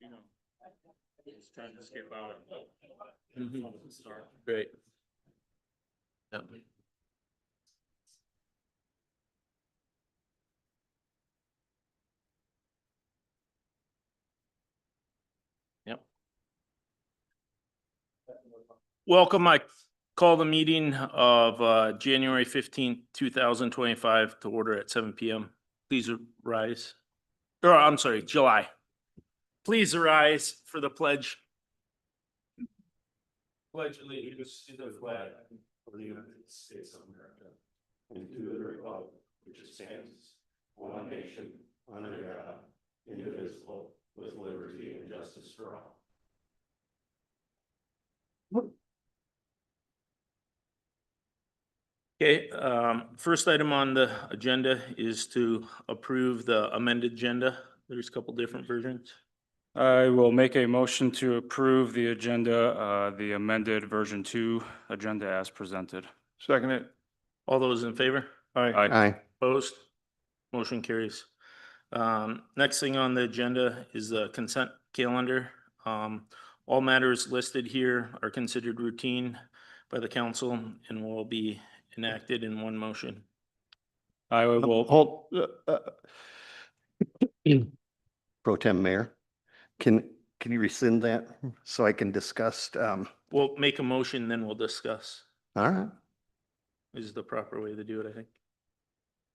You know, just trying to skip out. Great. Yep. Yep. Welcome. I call the meeting of January 15th, 2025 to order at 7 p.m. Please rise. Or I'm sorry, July. Please arise for the pledge. Pledge allegiance to the flag of the United States of America and to the republic which stands one nation under God, indivisible, with liberty and justice for all. Okay, first item on the agenda is to approve the amended agenda. There's a couple different versions. I will make a motion to approve the agenda, the amended version 2 agenda as presented. Second it. All those in favor? Aye. Opposed? Motion carries. Next thing on the agenda is the consent calendar. All matters listed here are considered routine by the council and will be enacted in one motion. I will, Hold. Pro Tem Mayor, can you rescind that so I can discuss? We'll make a motion, then we'll discuss. All right. Is the proper way to do it, I think.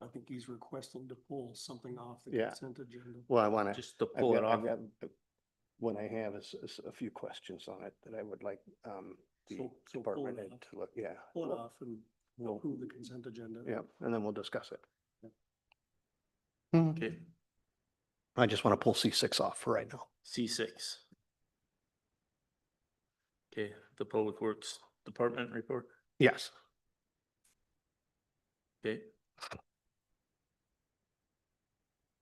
I think he's requesting to pull something off the Yeah. consent agenda. Well, I want to. Just to pull it off. What I have is a few questions on it that I would like the So pull department it head off. to look, yeah. Pull it off and We'll- approve the consent agenda. Yeah, and then we'll discuss it. Okay, I just want to pull C6 off for right now. C6. Okay, the Public Works Department report. Yes. Okay,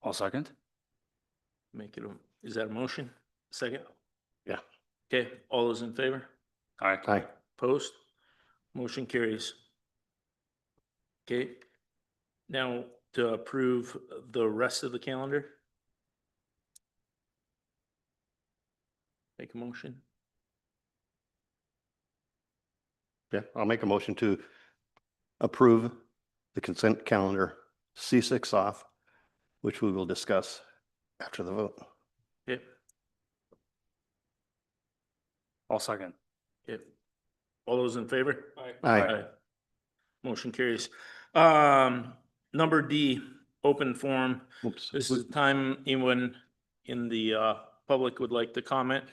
I'll second. make it, is that a motion? Second? Yeah. Okay, all those in favor? Aye. Aye. Opposed? Motion carries. Okay. Now to approve the rest of the calendar. Make a motion. Yeah, I'll make a motion to approve the consent calendar C6 off, which we will discuss after the vote. Okay, I'll second. okay. All those in favor? Aye. Motion carries. Number D, open forum. Oops. This is the time anyone in the public would like to comment.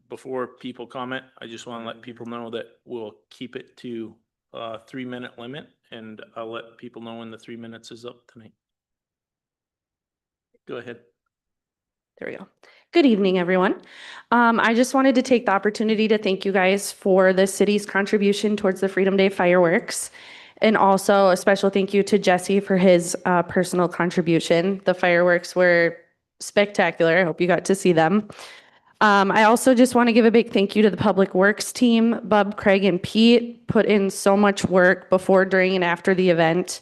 Before people comment, I just want to let people know that we'll keep it to a 3-minute limit, and I'll let people know when the 3 minutes is up tonight. Go ahead. There we go. Good evening, everyone. I just wanted to take the opportunity to thank you guys for the city's contribution towards the Freedom Day fireworks. And also a special thank you to Jesse for his personal contribution. The fireworks were spectacular. I hope you got to see them. I also just want to give a big thank you to the Public Works team. Bub, Craig, and Pete put in so much work before, during, and after the event.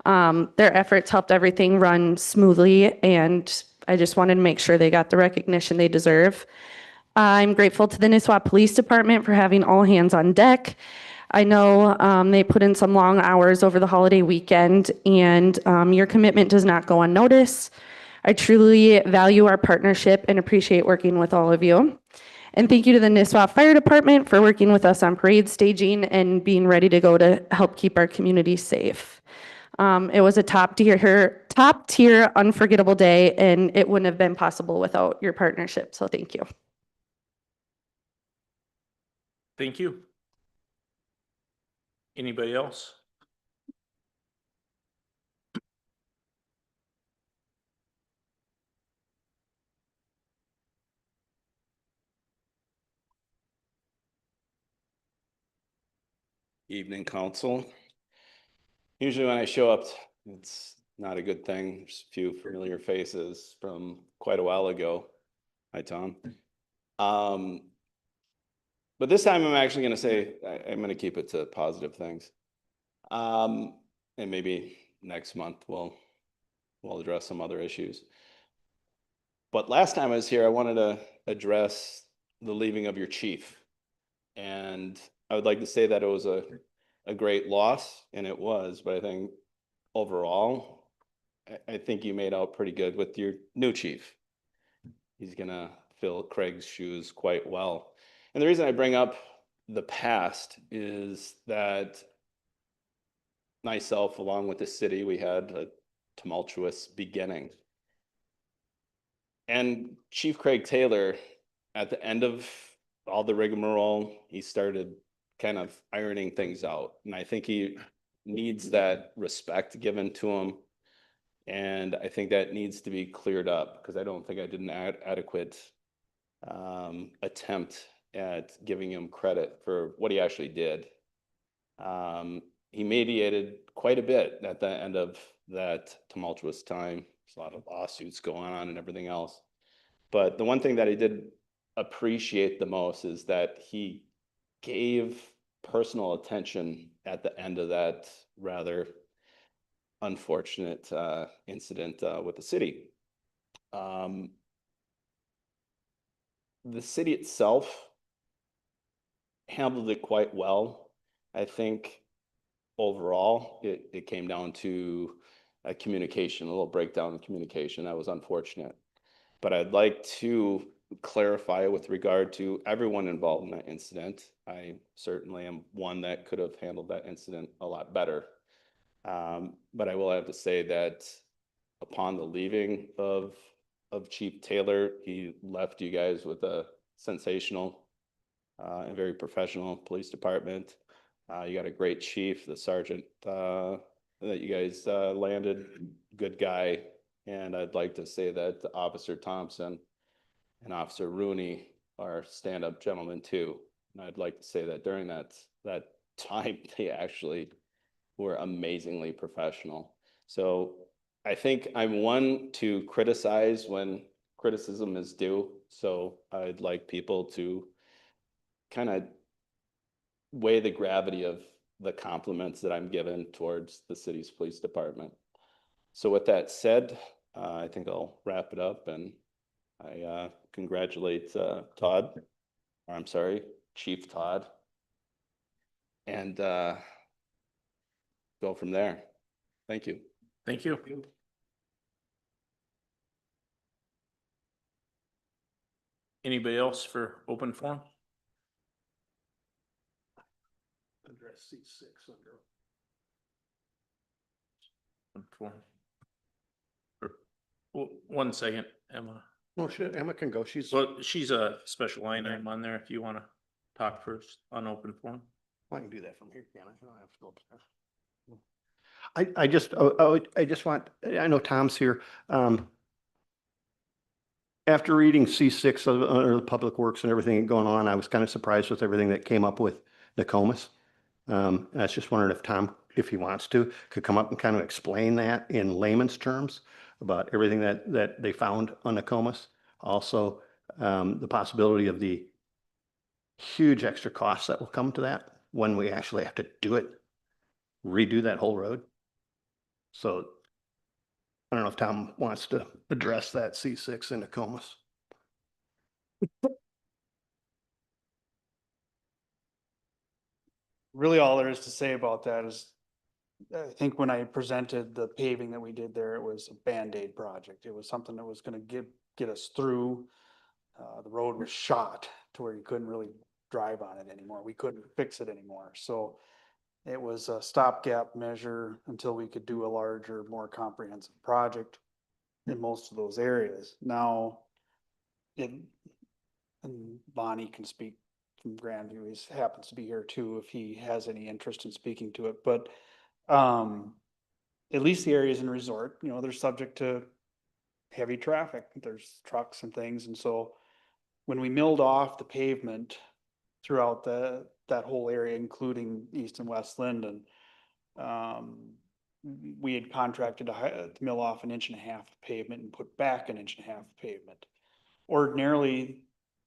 Their efforts helped everything run smoothly, and I just wanted to make sure they got the recognition they deserve. I'm grateful to the Nisswa Police Department for having all hands on deck. I know they put in some long hours over the holiday weekend, and your commitment does not go unnoticed. I truly value our partnership and appreciate working with all of you. And thank you to the Nisswa Fire Department for working with us on parade staging and being ready to go to help keep our community safe. It was a top tier, unforgettable day, and it wouldn't have been possible without your partnership. So thank you. Thank you. Anybody else? Evening, council. Usually when I show up, it's not a good thing. There's a few familiar faces from quite a while ago. Hi, Tom. But this time I'm actually going to say, I'm going to keep it to positive things. And maybe next month we'll address some other issues. But last time I was here, I wanted to address the leaving of your chief. And I would like to say that it was a great loss, and it was, but I think overall, I think you made out pretty good with your new chief. He's gonna fill Craig's shoes quite well. And the reason I bring up the past is that myself, along with the city, we had a tumultuous beginning. And Chief Craig Taylor, at the end of all the rigmarole, he started kind of ironing things out. And I think he needs that respect given to him. And I think that needs to be cleared up, because I don't think I did an adequate attempt at giving him credit for what he actually did. He mediated quite a bit at the end of that tumultuous time. There's a lot of lawsuits going on and everything else. But the one thing that I did appreciate the most is that he gave personal attention at the end of that rather unfortunate incident with the city. The city itself handled it quite well. I think overall, it came down to a communication, a little breakdown in communication. That was unfortunate. But I'd like to clarify with regard to everyone involved in that incident. I certainly am one that could have handled that incident a lot better. But I will have to say that upon the leaving of Chief Taylor, he left you guys with a sensational and very professional police department. You got a great chief, the sergeant that you guys landed, good guy. And I'd like to say that Officer Thompson and Officer Rooney are stand-up gentlemen too. And I'd like to say that during that time, they actually were amazingly professional. So I think I'm one to criticize when criticism is due. So I'd like people to kind of weigh the gravity of the compliments that I'm given towards the city's police department. So with that said, I think I'll wrap it up, and I congratulate Todd, or I'm sorry, Chief Todd, and go from there. Thank you. Thank you. Anybody else for open forum? Address C6 under. Open forum. One second, Emma. Oh, shit, Emma can go. Well, she's a special line item on there if you want to talk first on open forum. I can do that from here, can I? I don't have to go upstairs. I just want, I know Tom's here. After reading C6 of the Public Works and everything going on, I was kind of surprised with everything that came up with Nokomis. And I was just wondering if Tom, if he wants to, could come up and kind of explain that in layman's terms about everything that they found on Nokomis. Also, the possibility of the huge extra costs that will come to that when we actually have to do it, redo that whole road. So I don't know if Tom wants to address that C6 in Nokomis. Really, all there is to say about that is, I think when I presented the paving that we did there, it was a Band-Aid project. It was something that was gonna get us through. The road was shot to where you couldn't really drive on it anymore. We couldn't fix it anymore. So it was a stopgap measure until we could do a larger, more comprehensive project in most of those areas. Now, and Bonnie can speak from Grandview, he happens to be here too, if he has any interest in speaking to it, but at least the areas in resort, you know, they're subject to heavy traffic. There's trucks and things, and so when we milled off the pavement throughout that whole area, including East and West Linden, we had contracted to mill off 1.5 inches of pavement and put back 1.5 inches of pavement. Ordinarily,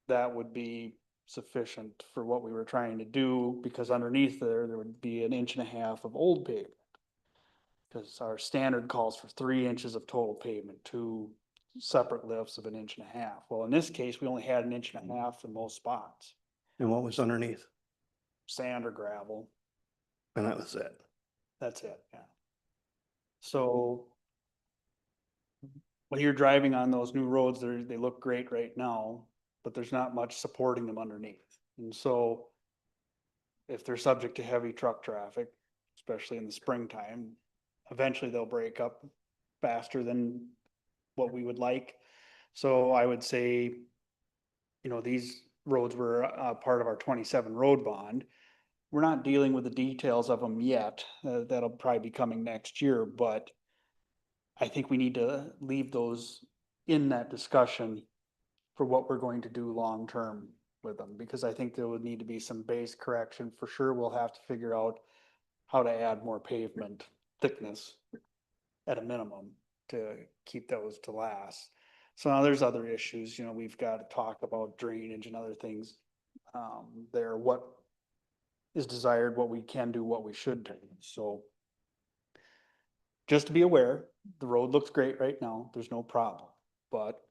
that would be sufficient for what we were trying to do, because underneath there would be 1.5 inches of old pavement. Because our standard calls for 3 inches of total pavement, 2 separate lifts of 1.5 inches. Well, in this case, we only had 1.5 inches in most spots, And what was underneath? sand or gravel. And that was it. That's it, yeah. So when you're driving on those new roads, they look great right now, but there's not much supporting them underneath. And so if they're subject to heavy truck traffic, especially in the springtime, eventually they'll break up faster than what we would like. So I would say, you know, these roads were part of our 27 road bond. We're not dealing with the details of them yet. That'll probably be coming next year, but I think we need to leave those in that discussion for what we're going to do long-term with them, because I think there would need to be some base correction. For sure, we'll have to figure out how to add more pavement thickness at a minimum to keep those to last. So now there's other issues, you know, we've got to talk about drainage and other things. There, what is desired, what we can do, what we should do. So just to be aware, the road looks great right now. There's no problem, but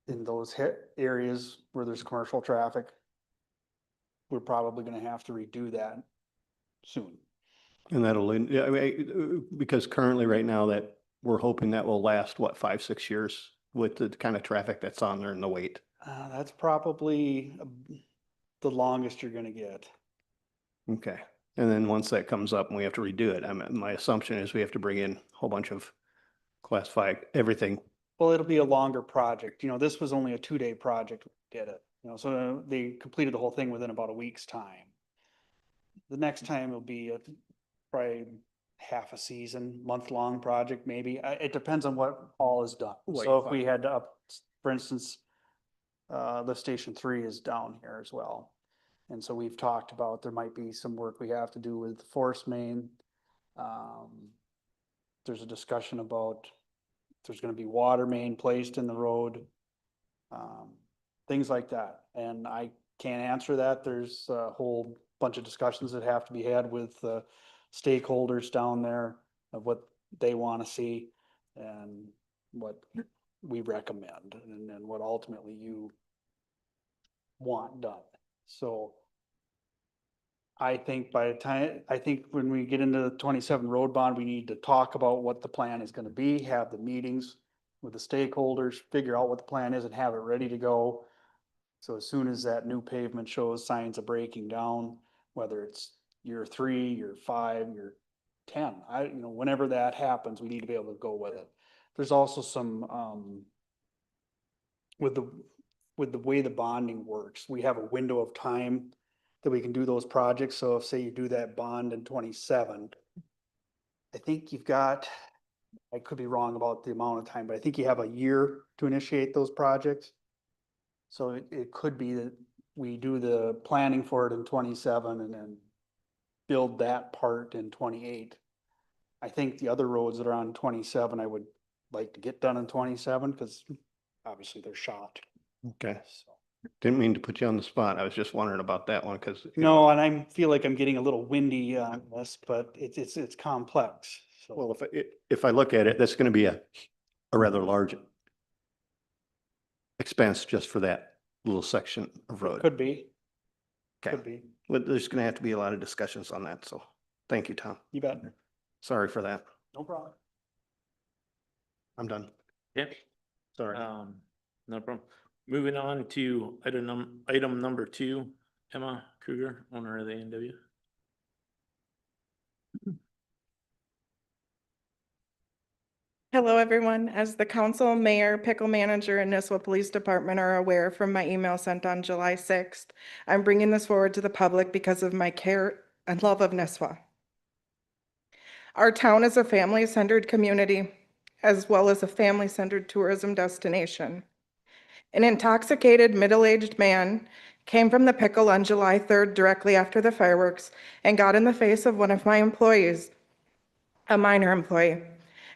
in those areas where there's commercial traffic, we're probably gonna have to redo that soon. And that'll, yeah, I mean, because currently right now that we're hoping that will last, what, 5, 6 years with the kind of traffic that's on there and the weight. That's probably the longest you're gonna get. Okay. And then once that comes up and we have to redo it, my assumption is we have to bring in a whole bunch of class 5, everything. Well, it'll be a longer project. You know, this was only a 2-day project. We did it, you know, so they completed the whole thing within about a week's time. The next time will be probably half a season, month-long project, maybe. It depends on what all is done. What So you if we had to up, for instance, lift station 3 is down here as well. And so we've talked about there might be some work we have to do with the force main. There's a discussion about there's gonna be water main placed in the road. Things like that. And I can't answer that. There's a whole bunch of discussions that have to be had with stakeholders down there of what they wanna see and what we recommend and then what ultimately you want done. So I think when we get into the 27 road bond, we need to talk about what the plan is gonna be, have the meetings with the stakeholders, figure out what the plan is and have it ready to go. So as soon as that new pavement shows signs of breaking down, whether it's year 3, year 5, year 10, you know, whenever that happens, we need to be able to go with it. There's also some, with the way the bonding works, we have a window of time that we can do those projects. So if, say you do that bond in 27, I think you've got, I could be wrong about the amount of time, but I think you have a year to initiate those projects. So it could be that we do the planning for it in 27 and then build that part in 28. I think the other roads that are on 27, I would like to get done in 27 because obviously they're shot. Okay. So. Didn't mean to put you on the spot. I was just wondering about that one because. No, and I feel like I'm getting a little windy on this, but it's complex. So. Well, if I look at it, that's going to be a rather large expense just for that little section of road. Could be, Okay. could be. But there's going to have to be a lot of discussions on that. So thank you, Tom. You bet. Sorry for that. No problem. I'm done. Yeah. Sorry. No problem. Moving on to item number 2, Emma Kruger, owner of the A&W. Hello, everyone. As the council, mayor, pickle manager, and Nisswa Police Department are aware from my email sent on July 6th, I'm bringing this forward to the public because of my care and love of Nisswa. Our town is a family-centered community, as well as a family-centered tourism destination. An intoxicated middle-aged man came from the pickle on July 3rd directly after the fireworks and got in the face of one of my employees, a minor employee,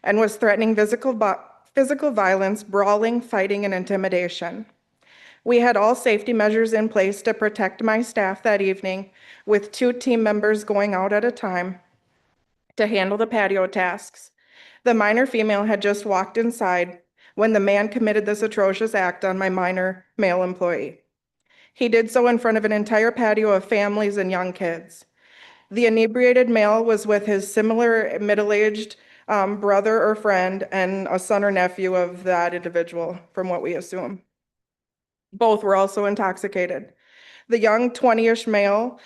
and was threatening physical violence, brawling, fighting, and intimidation. We had all safety measures in place to protect my staff that evening, with 2 team members going out at a time to handle the patio tasks. The minor female had just walked inside when the man committed this atrocious act on my minor male employee. He did so in front of an entire patio of families and young kids. The inebriated male was with his similar middle-aged brother or friend and a son or nephew of that individual, from what we assume. Both were also intoxicated. The young 20-ish male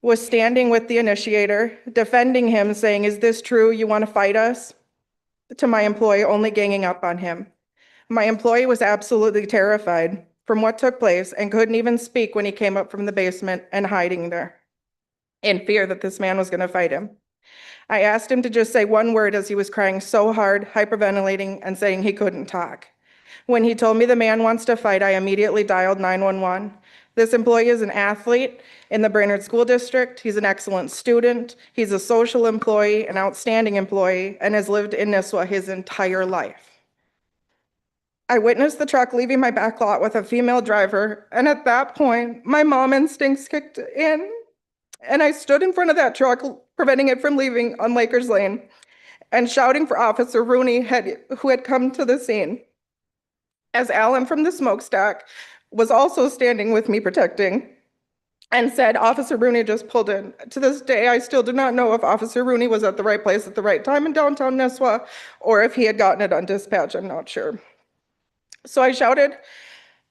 was standing with the initiator, defending him, saying, "Is this true? You want to fight us?" To my employee, only ganging up on him. My employee was absolutely terrified from what took place and couldn't even speak when he came up from the basement and hiding there in fear that this man was going to fight him. I asked him to just say one word as he was crying so hard, hyperventilating, and saying he couldn't talk. When he told me the man wants to fight, I immediately dialed 911. This employee is an athlete in the Brainerd School District. He's an excellent student. He's a social employee, an outstanding employee, and has lived in Nisswa his entire life. I witnessed the truck leaving my back lot with a female driver, and at that point, my mom instincts kicked in, and I stood in front of that truck, preventing it from leaving on Lakers Lane, and shouting for Officer Rooney, who had come to the scene. As Alan from the smokestack was also standing with me protecting, and said, "Officer Rooney just pulled in." To this day, I still do not know if Officer Rooney was at the right place at the right time in downtown Nisswa, or if he had gotten it on dispatch, I'm not sure. So I shouted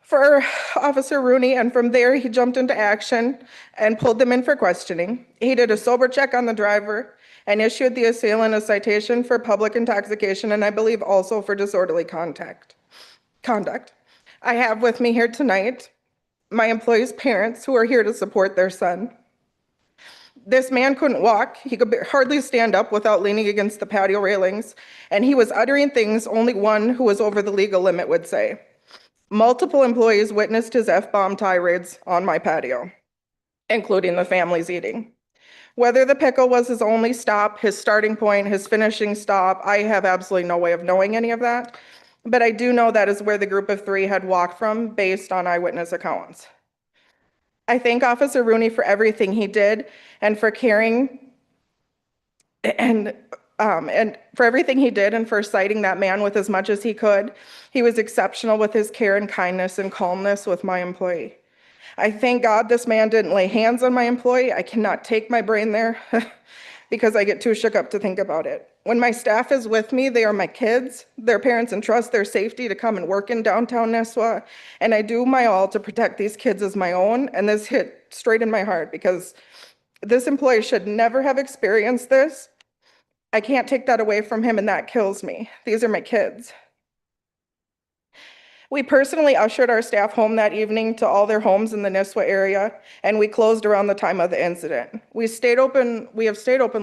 for Officer Rooney, and from there he jumped into action and pulled them in for questioning. He did a sober check on the driver and issued the assailant a citation for public intoxication, and I believe also for disorderly conduct. I have with me here tonight my employees' parents who are here to support their son. This man couldn't walk. He could hardly stand up without leaning against the patio railings, and he was uttering things only one who was over the legal limit would say. Multiple employees witnessed his F-bomb tirades on my patio, including the families eating. Whether the pickle was his only stop, his starting point, his finishing stop, I have absolutely no way of knowing any of that. But I do know that is where the group of three had walked from based on eyewitness accounts. I thank Officer Rooney for everything he did and for caring and for everything he did and for citing that man with as much as he could. He was exceptional with his care and kindness and calmness with my employee. I thank God this man didn't lay hands on my employee. I cannot take my brain there because I get too shook up to think about it. When my staff is with me, they are my kids. Their parents entrust their safety to come and work in downtown Nisswa, and I do my all to protect these kids as my own, and this hit straight in my heart because this employee should never have experienced this. I can't take that away from him, and that kills me. These are my kids. We personally ushered our staff home that evening to all their homes in the Nisswa area, and we closed around the time of the incident. We have stayed open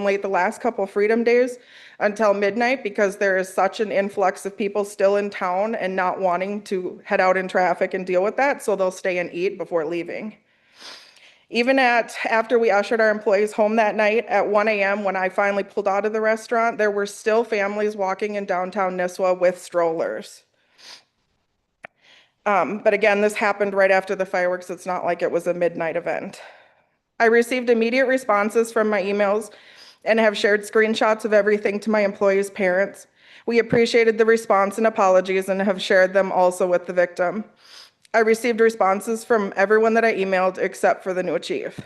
late the last couple Freedom Days until midnight because there is such an influx of people still in town and not wanting to head out in traffic and deal with that, so they'll stay and eat before leaving. Even after we ushered our employees home that night at 1 a.m. when I finally pulled out of the restaurant, there were still families walking in downtown Nisswa with strollers. But again, this happened right after the fireworks. It's not like it was a midnight event. I received immediate responses from my emails and have shared screenshots of everything to my employees' parents. We appreciated the response and apologies and have shared them also with the victim. I received responses from everyone that I emailed except for the new chief.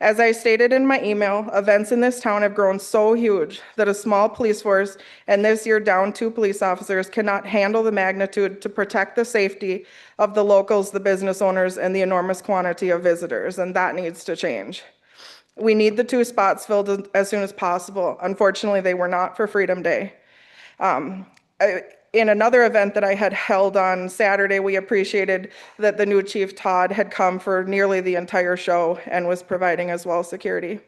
As I stated in my email, events in this town have grown so huge that a small police force, and this year down 2 police officers, cannot handle the magnitude to protect the safety of the locals, the business owners, and the enormous quantity of visitors, and that needs to change. We need the 2 spots filled as soon as possible. Unfortunately, they were not for Freedom Day. In another event that I had held on Saturday, we appreciated that the new chief, Todd, had come for nearly the entire show and was providing as well security.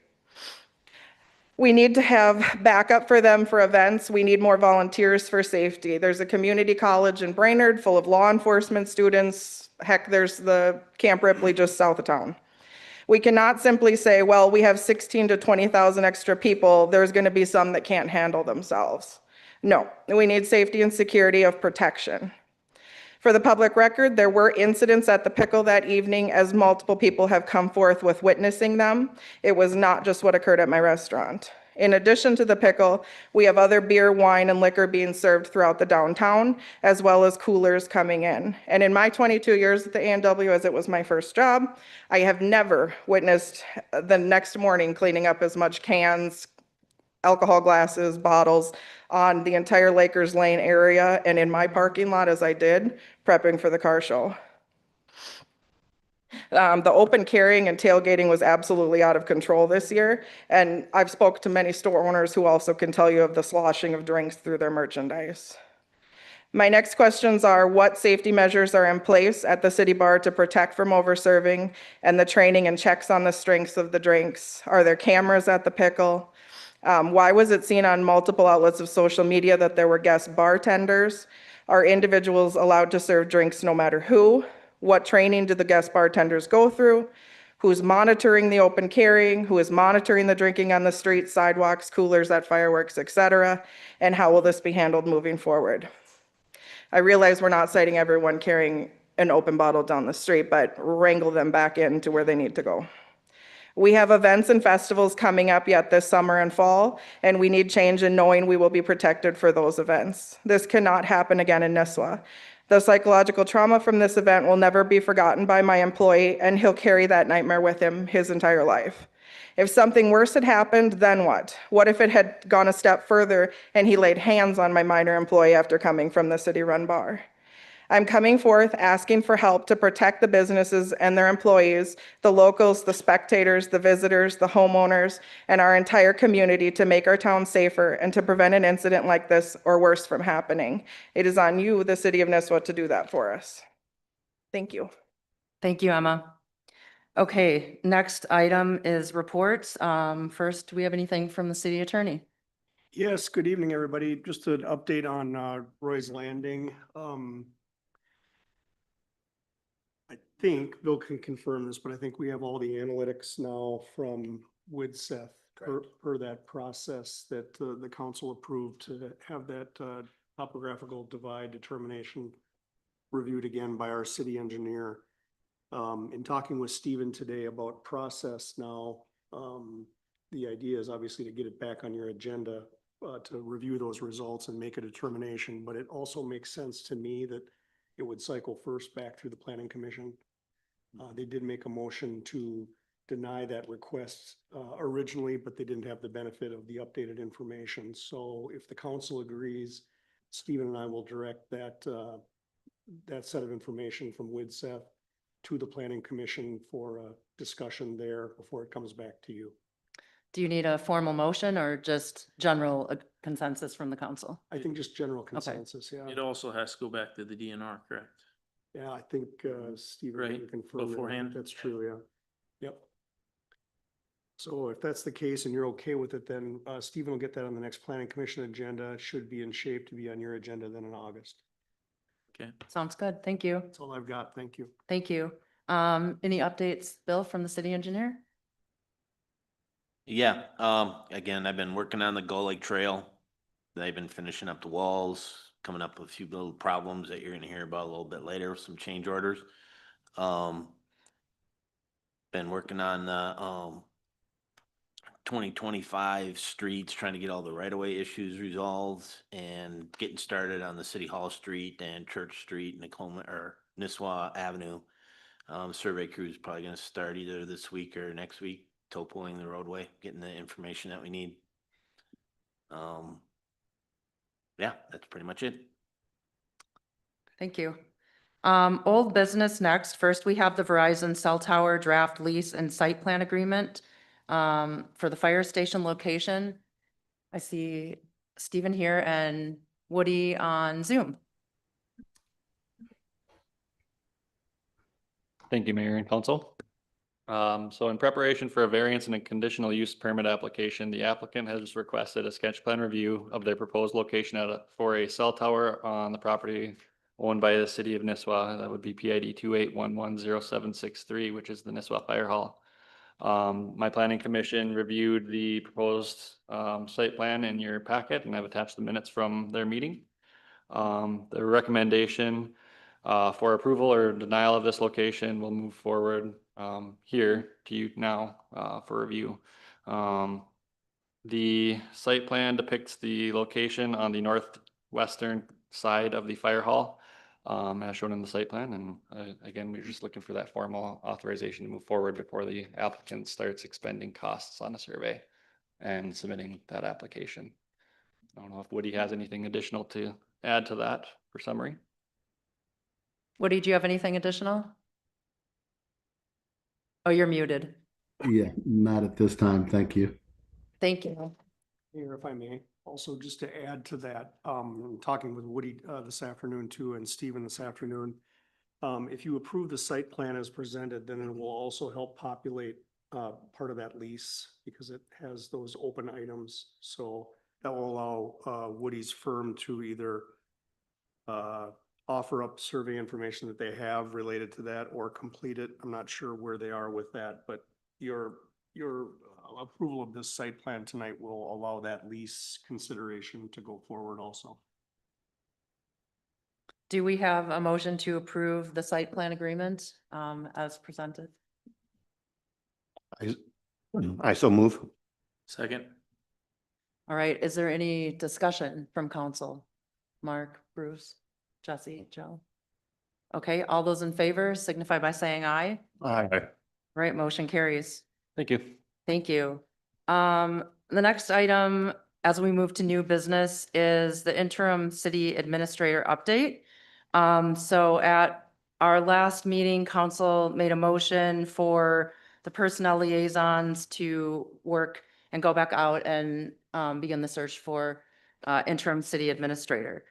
We need to have backup for them for events. We need more volunteers for safety. There's a community college in Brainerd full of law enforcement students. Heck, there's the Camp Ripley just south of town. We cannot simply say, well, we have 16 to 20,000 extra people. There's going to be some that can't handle themselves. No, we need safety and security of protection. For the public record, there were incidents at the Pickle that evening, as multiple people have come forth with witnessing them. It was not just what occurred at my restaurant. In addition to the pickle, we have other beer, wine, and liquor being served throughout the downtown, as well as coolers coming in. And in my 22 years at the A&W, as it was my first job, I have never witnessed the next morning cleaning up as much cans, alcohol glasses, bottles on the entire Lakers Lane area and in my parking lot as I did prepping for the car show. The open carrying and tailgating was absolutely out of control this year, and I've spoke to many store owners who also can tell you of the sloshing of drinks through their merchandise. My next questions are, what safety measures are in place at the city bar to protect from overserving and the training and checks on the strengths of the drinks? Are there cameras at the pickle? Why was it seen on multiple outlets of social media that there were guest bartenders? Are individuals allowed to serve drinks no matter who? What training do the guest bartenders go through? Who's monitoring the open carrying? Who is monitoring the drinking on the streets, sidewalks, coolers at fireworks, etc.? And how will this be handled moving forward? I realize we're not citing everyone carrying an open bottle down the street, but wrangle them back into where they need to go. We have events and festivals coming up yet this summer and fall, and we need change in knowing we will be protected for those events. This cannot happen again in Nisswa. The psychological trauma from this event will never be forgotten by my employee, and he'll carry that nightmare with him his entire life. If something worse had happened, then what? What if it had gone a step further and he laid hands on my minor employee after coming from the city-run bar? I'm coming forth asking for help to protect the businesses and their employees, the locals, the spectators, the visitors, the homeowners, and our entire community to make our town safer and to prevent an incident like this or worse from happening. It is on you, the city of Nisswa, to do that for us. Thank you. Thank you, Emma. Okay, next item is reports. First, do we have anything from the city attorney? Yes, good evening, everybody. Just an update on Roy's Landing. I think Bill can confirm this, but I think we have all the analytics now from Widseth per that process that the council approved to have that topographical divide determination reviewed again by our city engineer. In talking with Stephen today about process now, the idea is obviously to get it back on your agenda to review those results and make a determination, but it also makes sense to me that it would cycle first back through the planning commission. They did make a motion to deny that request originally, but they didn't have the benefit of the updated information. So if the council agrees, Stephen and I will direct that that set of information from Widseth to the planning commission for a discussion there before it comes back to you. Do you need a formal motion or just general consensus from the council? I think just general consensus, yeah. It also has to go back to the DNR, correct? Yeah, I think Stephen Right, can confirm that. I think beforehand. that's true, yeah. Yep. So if that's the case and you're okay with it, then Stephen will get that on the next planning commission agenda. It should be in shape to be on your agenda then in August. Okay. Sounds good. Thank you. That's all I've got. Thank you. Thank you. Any updates, Bill, from the city engineer? Yeah, again, I've been working on the Gull Lake Trail. They've been finishing up the walls, coming up with a few little problems that you're gonna hear about a little bit later, some change orders. Been working on the 2025 streets, trying to get all the right-of-way issues resolved and getting started on the City Hall Street and Church Street and Nisswa Avenue. Survey crew is probably gonna start either this week or next week, toe pulling the roadway, getting the information that we need. Yeah, that's pretty much it. Thank you. Old business next. First, we have the Verizon cell tower draft lease and site plan agreement for the fire station location. I see Stephen here and Woody on Zoom. Thank you, Mayor and Council. So in preparation for a variance and a conditional use permit application, the applicant has requested a sketch plan review of their proposed location for a cell tower on the property owned by the city of Nisswa. That would be PID 28110763, which is the Nisswa Fire Hall. My planning commission reviewed the proposed site plan in your packet, and I've attached the minutes from their meeting. The recommendation for approval or denial of this location will move forward here to you now for review. The site plan depicts the location on the northwestern side of the fire hall, as shown in the site plan. And again, we're just looking for that formal authorization to move forward before the applicant starts expending costs on a survey and submitting that application. I don't know if Woody has anything additional to add to that for summary. Woody, do you have anything additional? Oh, you're muted. Yeah, not at this time. Thank you. Thank you. Mayor, if I may, also just to add to that, I'm talking with Woody, this afternoon too, and Stephen this afternoon. If you approve the site plan as presented, then it will also help populate, part of that lease because it has those open items. So that will allow, Woody's firm to either, offer up survey information that they have related to that or complete it. I'm not sure where they are with that, but your approval of this site plan tonight will allow that lease consideration to go forward also. Do we have a motion to approve the site plan agreement as presented? I so move. Second. All right, is there any discussion from council? Mark, Bruce, Jesse, Joe? Okay, all those in favor signify by saying aye. Aye. Right, motion carries. Thank you. Thank you. The next item, as we move to new business, is the interim city administrator update. So at our last meeting, council made a motion for the personnel liaisons to work and go back out and begin the search for interim city administrator.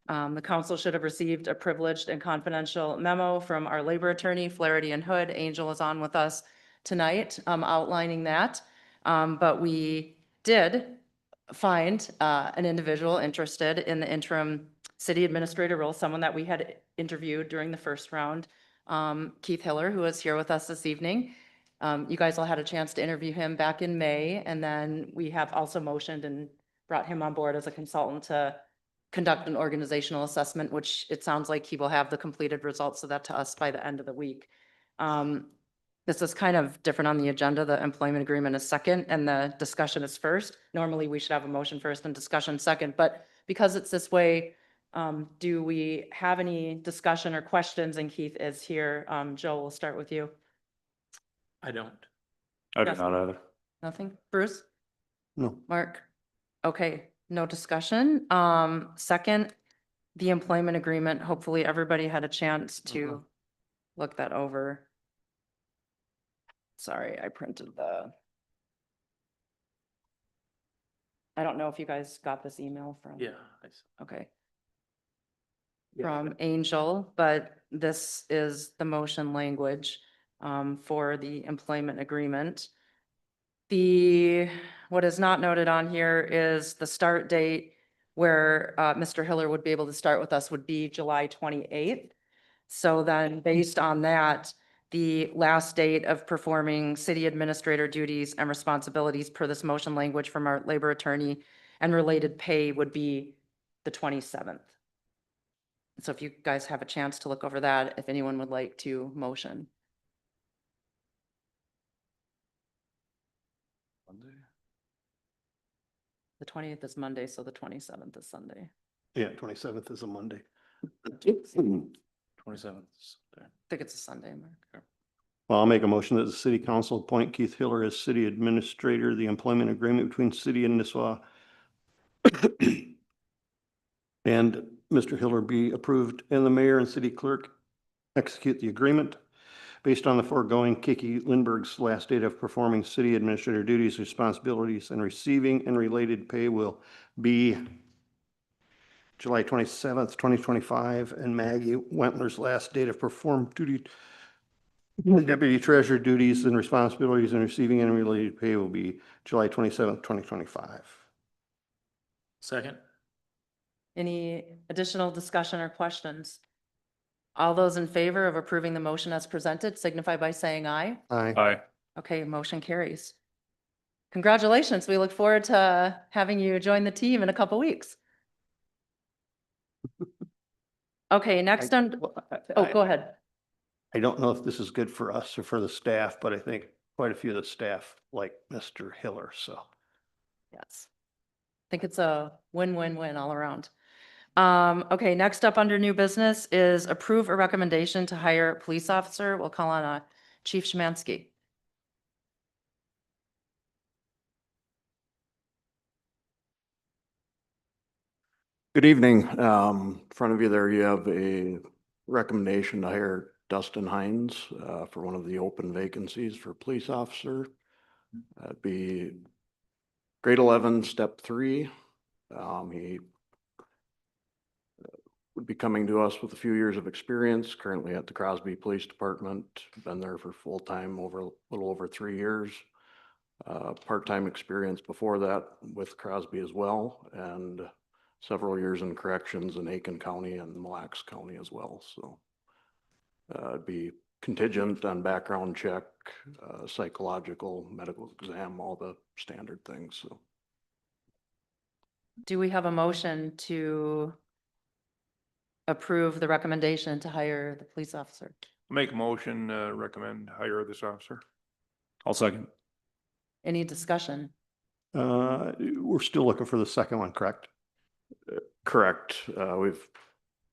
The council should have received a privileged and confidential memo from our labor attorney, Flaherty and Hood. Angel is on with us tonight, outlining that. But we did find an individual interested in the interim city administrator role, someone that we had interviewed during the first round, Keith Hiller, who is here with us this evening. You guys all had a chance to interview him back in May, and then we have also motioned and brought him on board as a consultant to conduct an organizational assessment, which it sounds like he will have the completed results of that to us by the end of the week. This is kind of different on the agenda. The employment agreement is second and the discussion is first. Normally, we should have a motion first and discussion second, but because it's this way, do we have any discussion or questions? And Keith is here. Joe, we'll start with you. I don't. I do Yes. not either. Nothing? Bruce? No. Mark? Okay, no discussion. Second, the employment agreement. Hopefully, everybody had a chance to look that over. Sorry, I printed I don't know if you guys got this email from. Yeah. Okay. From Angel, but this is the motion language for the employment agreement. What is not noted on here is the start date where Mr. Hiller would be able to start with us would be July 28th. So then based on that, the last date of performing city administrator duties and responsibilities per this motion language from our labor attorney and related pay would be the 27th. So if you guys have a chance to look over that, if anyone would like to motion. The 20th is Monday, so the 27th is Sunday. Yeah, 27th is a Monday. 27th. I think it's a Sunday, Mark. Well, I'll make a motion that the city council appoint Keith Hiller as city administrator, the employment agreement between city and Nisswa. And Mr. Hiller be approved and the mayor and city clerk execute the agreement. Based on the foregoing, Kiki Lindberg's last date of performing city administrator duties, responsibilities, and receiving and related pay will be July 27th, 2025, and Maggie Wentler's last date of performed deputy treasurer duties and responsibilities and receiving and related pay will be July 27th, 2025. Second. Any additional discussion or questions? All those in favor of approving the motion as presented signify by saying aye. Aye. Aye. Okay, motion carries. Congratulations. We look forward to having you join the team in a couple weeks. Okay, next on, go ahead. I don't know if this is good for us or for the staff, but I think quite a few of the staff like Mr. Hiller, so Yes. I think it's a win-win-win all around. Okay, next up under new business is approve a recommendation to hire a police officer. We'll call on Chief Szymanski. Good evening. In front of you there, you have a recommendation to hire Dustin Hines for one of the open vacancies for police officer. That'd be grade 11, step 3. He would be coming to us with a few years of experience, currently at the Crosby Police Department, been there for full-time over a little over 3 years. Part-time experience before that with Crosby as well, and several years in corrections in Aiken County and Mille Lacs County as well. So it'd be contingent on background check, psychological, medical exam, all the standard things. So Do we have a motion to approve the recommendation to hire the police officer? Make a motion, recommend hire this officer. I'll second. Any discussion? We're still looking for the second one, correct? correct. We've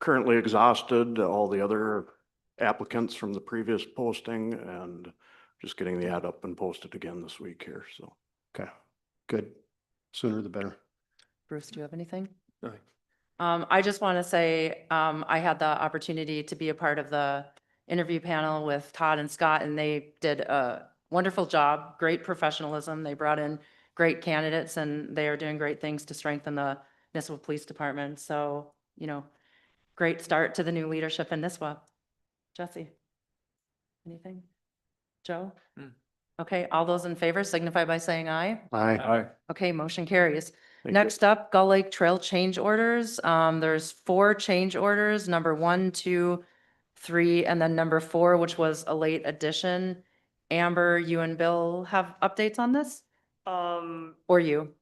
currently exhausted all the other applicants from the previous posting and just getting the ad up and posted again this week here. So. Okay, good. Sooner the better. Bruce, do you have anything? Nothing. I just want to say, I had the opportunity to be a part of the interview panel with Todd and Scott, and they did a wonderful job, great professionalism. They brought in great candidates, and they are doing great things to strengthen the Nisswa Police Department. So, you know, great start to the new leadership in Nisswa. Jesse, anything? Joe? Okay, all those in favor signify by saying aye. Aye. Okay, motion carries. Thank you. Next up, Gull Lake Trail change orders. There's 4 change orders, number 1, 2, 3, and then number 4, which was a late addition. Amber, you and Bill have updates on this? Or you?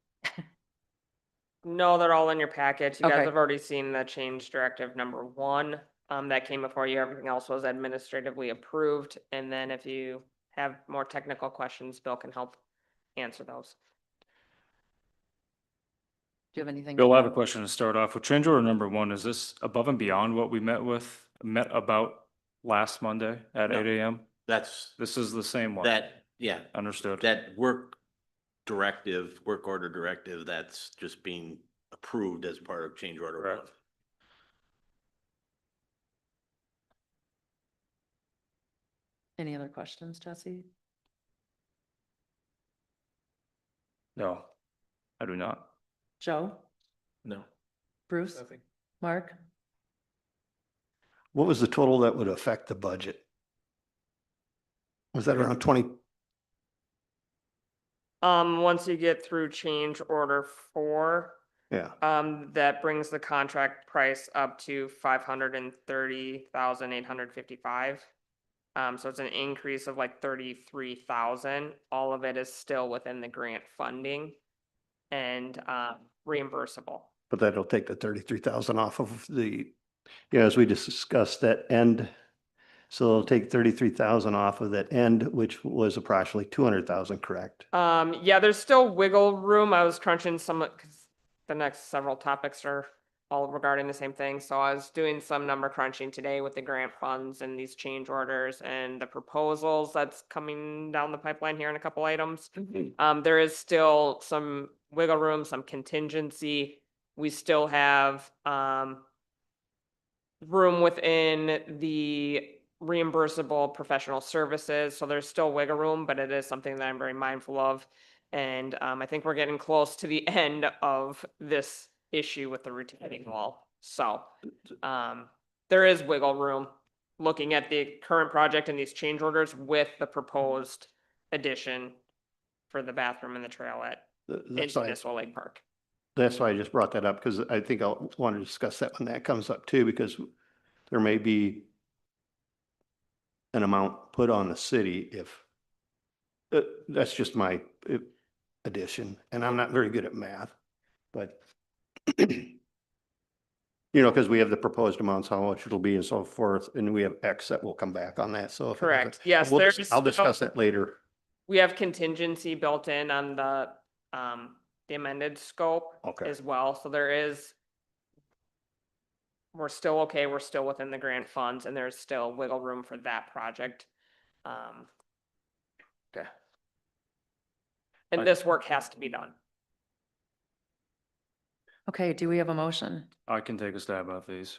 No, they're all in your package. You Okay. guys have already seen the change directive number 1, that came before you. Everything else was administratively approved. And then if you have more technical questions, Bill can help answer those. Do you have anything? Bill, I have a question to start off with. Change order number 1, is this above and beyond what we met about last Monday at No. 8 a.m.? That's, This is the same one. yeah, Understood. that work order directive, that's just being approved as part of change order 1. Correct. Any other questions, Jesse? No, I do not. Joe? No. Bruce? Nothing. Mark? What was the total that would affect the budget? Was that around 20? Once you get through change order 4, Yeah, that brings the contract price up to 530,855. So it's an increase of like 33,000. All of it is still within the grant funding and reimbursable. but that'll take the 33,000 off of the, as we just discussed that end. So it'll take 33,000 off of that end, which was approximately 200,000, correct? Yeah, there's still wiggle room. I was crunching some, because the next several topics are all regarding the same thing. So I was doing some number crunching today with the grant funds and these change orders and the proposals that's coming down the pipeline here in a couple items. There is still some wiggle room, some contingency. We still have room within the reimbursable professional services. So there's still wiggle room, but it is something that I'm very mindful of. And I think we're getting close to the end of this issue with the retaining wall. So there is wiggle room looking at the current project and these change orders with the proposed addition for the bathroom and the trail at That's into why, Nisswa Lake Park. that's why I just brought that up, because I think I'll want to discuss that when that comes up too, because there may be an amount put on the city if, that's just my addition, and I'm not very good at math, but because we have the proposed amounts, how much it'll be and so forth, and we have X that will come back on that, so. if it Correct. doesn't- Yes, I'll there's discuss still- that later. We have contingency built in on the the amended scope Okay. as well. So we're still okay. We're still within the grant funds and there's still wiggle room for that project. Okay. And this work has to be done. Okay, do we have a motion? I can take a stab at these.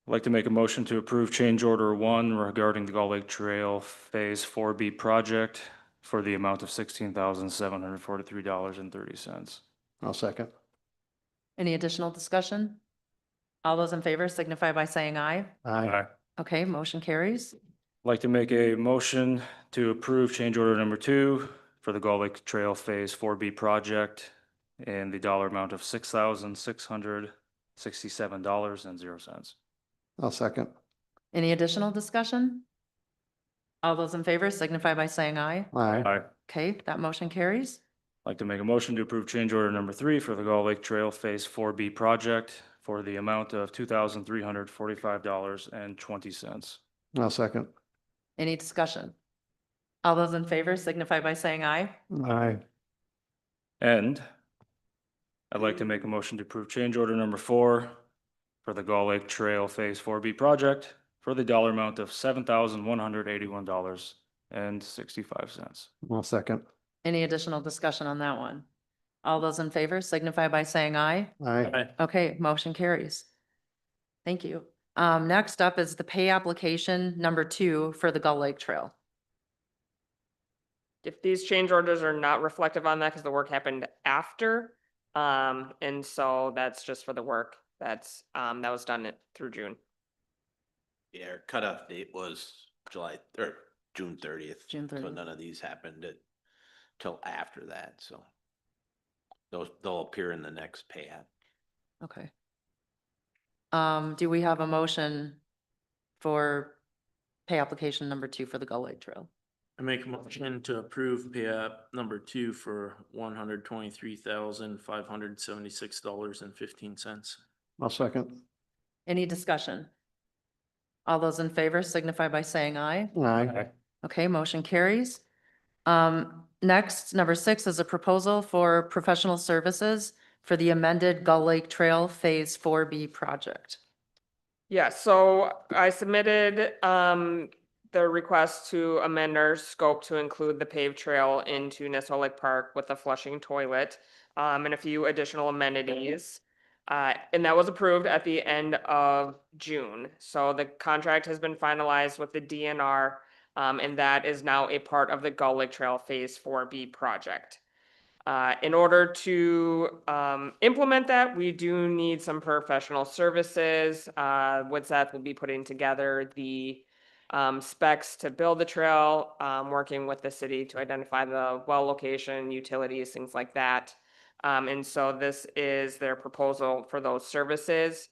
I'd like to make a motion to approve change order 1 regarding the Gull Lake Trail Phase 4B project for the amount of $16,743.30. I'll second. Any additional discussion? All those in favor signify by saying aye. Aye. Okay, motion carries. I'd like to make a motion to approve change order number 2 for the Gull Lake Trail Phase 4B project in the dollar amount of $6,667.00. I'll second. Any additional discussion? All those in favor signify by saying aye. Aye. Okay, that motion carries. I'd like to make a motion to approve change order number 3 for the Gull Lake Trail Phase 4B project for the amount of $2,345.20. I'll second. Any discussion? All those in favor signify by saying aye. Aye. And I'd like to make a motion to approve change order number 4 for the Gull Lake Trail Phase 4B project for the dollar amount of $7,181.65. I'll second. Any additional discussion on that one? All those in favor signify by saying aye. Aye. Okay, motion carries. Thank you. Next up is the pay application number 2 for the Gull Lake Trail. If these change orders are not reflective on that, because the work happened after, and so that's just for the work that was done through June. Yeah, our cutoff date was June 30th. June So 30th. none of these happened till after that, so. They'll appear in the next pay app. Okay. Do we have a motion for pay application number 2 for the Gull Lake Trail? I make a motion to approve pay app number 2 for $123,576.15. I'll second. Any discussion? All those in favor signify by saying aye. Aye. Okay, motion carries. Next, number 6 is a proposal for professional services for the amended Gull Lake Trail Phase 4B project. Yeah, so I submitted the request to amend our scope to include the paved trail into Nisswa Lake Park with a flushing toilet and a few additional amenities. And that was approved at the end of June. So the contract has been finalized with the DNR, and that is now a part of the Gull Lake Trail Phase 4B project. In order to implement that, we do need some professional services. Woodseth will be putting together the specs to build the trail, working with the city to identify the well location, utilities, things like that. And so this is their proposal for those services.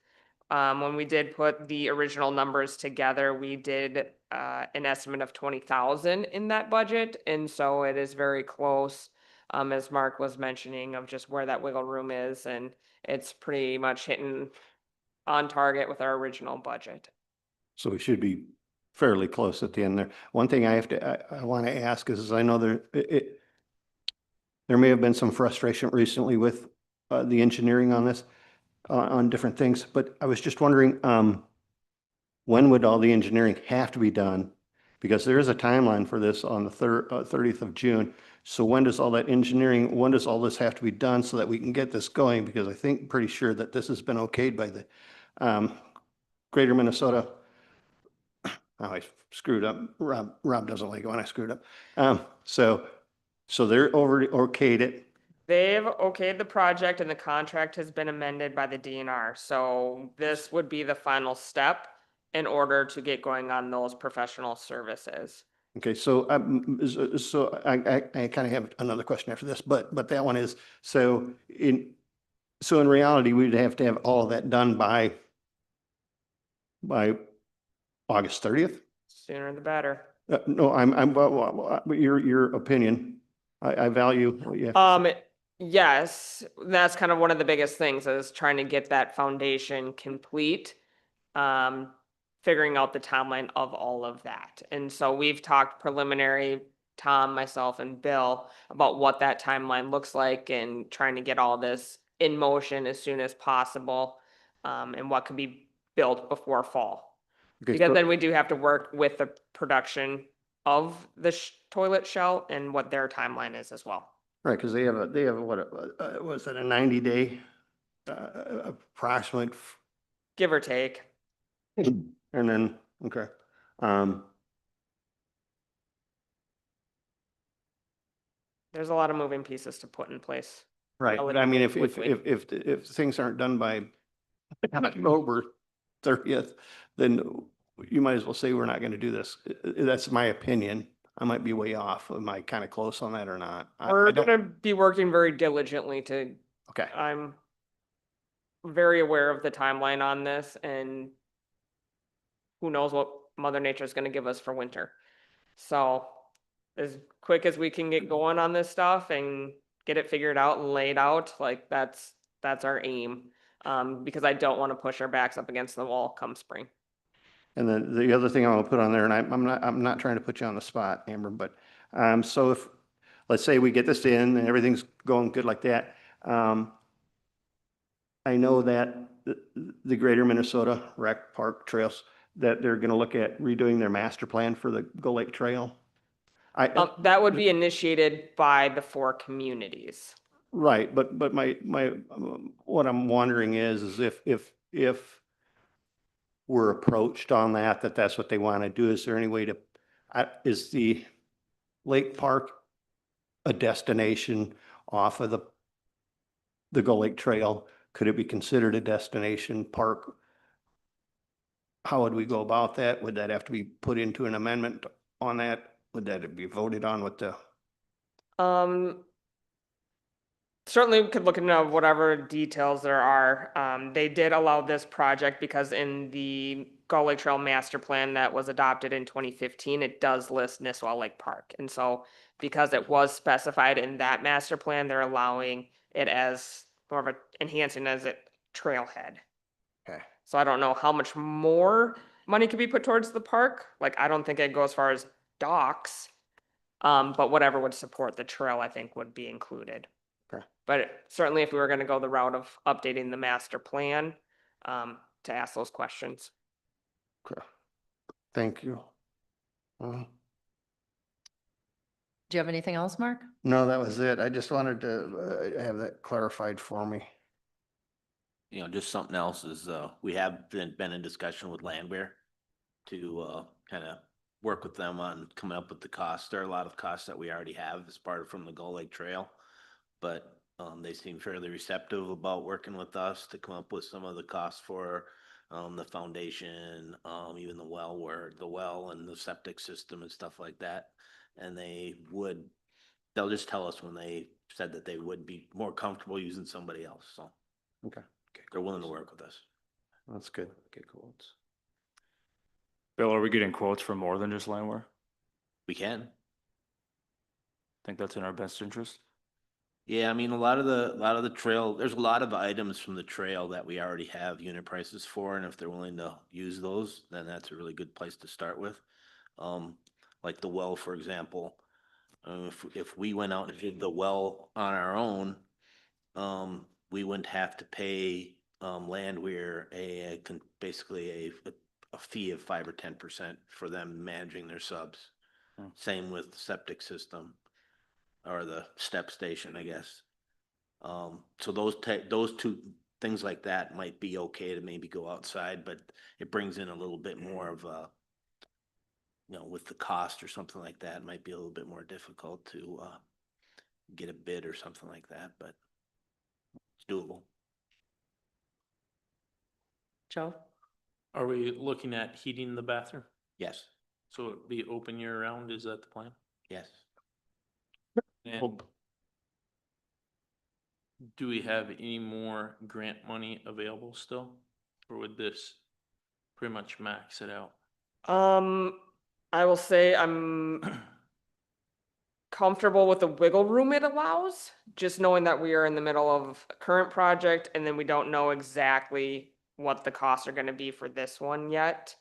When we did put the original numbers together, we did an estimate of 20,000 in that budget. And so it is very close, as Mark was mentioning, of just where that wiggle room is. And it's pretty much hitting on target with our original budget. So we should be fairly close at the end there. One thing I want to ask is I know there may have been some frustration recently with the engineering on this, on different things, but I was just wondering, when would all the engineering have to be done? Because there is a timeline for this on the 30th of June. So when does all that engineering, when does all this have to be done so that we can get this going? Because I think pretty sure that this has been okayed by the Greater Minnesota. Oh, I screwed up. Rob doesn't like it when I screwed up. So they're already okayed it. They've okayed the project and the contract has been amended by the DNR. So this would be the final step in order to get going on those professional services. Okay, so I kind of have another question after this, but that one is, so in reality, we'd have to have all of that done by August 30th? Sooner the better. No, your opinion. I value, yeah. Yes, that's kind of one of the biggest things is trying to get that foundation complete. Figuring out the timeline of all of that. And so we've talked preliminary Tom, myself, and Bill about what that timeline looks like and trying to get all this in motion as soon as possible, and what could be built before fall. Okay, Because so- then we do have to work with the production of the toilet shell and what their timeline is as well. Right, because they have what, was it a 90-day approximate? Give or take. And then, okay. Um, There's a lot of moving pieces to put in place. right, but I mean, if Relatively if things aren't done by October 30th, then you might as well say we're not going to do this. That's my opinion. I might be way off. Am I kind of close on that or not? I We're don't- gonna be working very diligently to, Okay, I'm very aware of the timeline on this, and who knows what Mother Nature is gonna give us for winter. So as quick as we can get going on this stuff and get it figured out and laid out, like that's our aim. Because I don't want to push our backs up against the wall come spring. and then the other thing I want to put on there, and I'm not trying to put you on the spot, Amber, but so if, let's say we get this in and everything's going good like that, I know that the Greater Minnesota Rec Park Trails, that they're going to look at redoing their master plan for the Gull Lake Trail. That would be initiated by the 4 communities. Right, but my what I'm wondering is if we're approached on that's what they want to do, is there any way to, is the Lake Park a destination off of the Gull Lake Trail? Could it be considered a destination park? How would we go about that? Would that have to be put into an amendment on that? Would that be voted on with the? Certainly we could look into whatever details there are. They did allow this project because in the Gull Lake Trail Master Plan that was adopted in 2015, it does list Nisswa Lake Park. And so because it was specified in that master plan, they're allowing it as more of a enhancing as a trailhead. Okay. So I don't know how much more money could be put towards the park. Like, I don't think it'd go as far as docks. But whatever would support the trail, I think would be included. Okay. But certainly if we were gonna go the route of updating the master plan, to ask those questions. Okay. Thank you. Do you have anything else, Mark? No, that was it. I just wanted to have that clarified for me. You know, just something else is, we have been in discussion with Landwehr to, kind of work with them on coming up with the costs. There are a lot of costs that we already have as part of from the Gull Lake Trail. But, they seem fairly receptive about working with us to come up with some of the costs for, the foundation, even the well and the septic system and stuff like that. And they'll just tell us when they said that they would be more comfortable using somebody else, so. Okay. They're willing to work with us. That's good. Get quotes. Bill, are we getting quotes for more than just Landwehr? We can. Think that's in our best interest? Yeah, I mean, a lot of the trail, there's a lot of items from the trail that we already have unit prices for, and if they're willing to use those, then that's a really good place to start with. Like the well, for example, if we went out and did the well on our own, we wouldn't have to pay Landwehr basically a fee of 5 or 10% for them managing their subs. Same with the septic system or the step station, I guess. So those two things like that might be okay to maybe go outside, but it brings in a little bit more of a, with the cost or something like that, it might be a little bit more difficult to get a bid or something like that, but it's doable. Joe? Are we looking at heating the bathroom? Yes, So it'd be open year round, is that the plan? yes. And do we have any more grant money available still? Or would this pretty much max it out? I will say I'm comfortable with the wiggle room it allows, just knowing that we are in the middle of a current project and then we don't know exactly what the costs are gonna be for this one yet.